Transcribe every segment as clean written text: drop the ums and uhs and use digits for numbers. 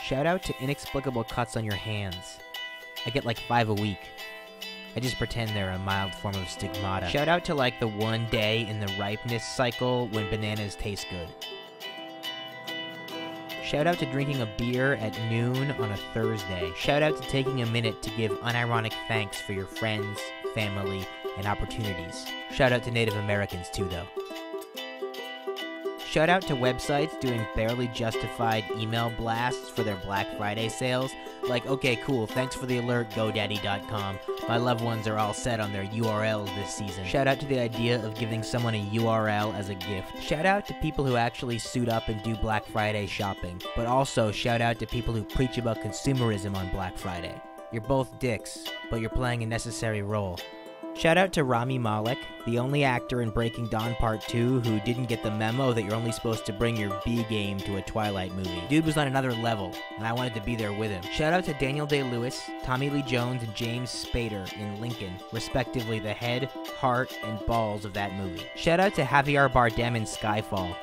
Shout out to inexplicable cuts on your hands. I get like 5 a week. I just pretend they're a mild form of stigmata. Shout out to like the one day in the ripeness cycle when bananas taste good. Shout out to drinking a beer at noon on a Thursday. Shout out to taking a minute to give unironic thanks for your friends, family, and opportunities. Shout out to Native Americans too, though. Shout out to websites doing barely justified email blasts for their Black Friday sales. Like, okay, cool, thanks for the alert, GoDaddy.com. My loved ones are all set on their URLs this season. Shout out to the idea of giving someone a URL as a gift. Shout out to people who actually suit up and do Black Friday shopping. But also, shout out to people who preach about consumerism on Black Friday. You're both dicks, but you're playing a necessary role. Shout out to Rami Malek, the only actor in Breaking Dawn Part 2 who didn't get the memo that you're only supposed to bring your B game to a Twilight movie. Dude was on another level, and I wanted to be there with him. Shout out to Daniel Day-Lewis, Tommy Lee Jones, and James Spader in Lincoln, respectively the head, heart, and balls of that movie. Shout out to Javier Bardem in Skyfall.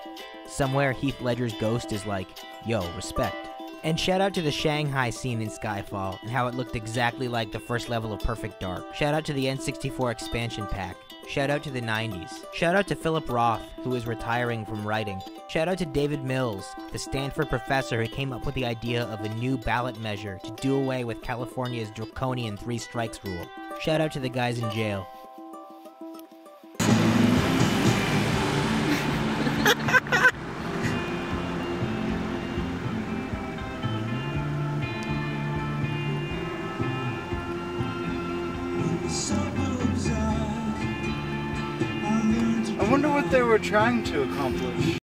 Somewhere Heath Ledger's ghost is like, yo, respect. And shout out to the Shanghai scene in Skyfall, and how it looked exactly like the first level of Perfect Dark. Shout out to the N64 expansion pack. Shout out to the 90s. Shout out to Philip Roth, who is retiring from writing. Shout out to David Mills, the Stanford professor who came up with the idea of a new ballot measure to do away with California's draconian 3 strikes rule. Shout out to the guys in jail. I wonder what they were trying to accomplish.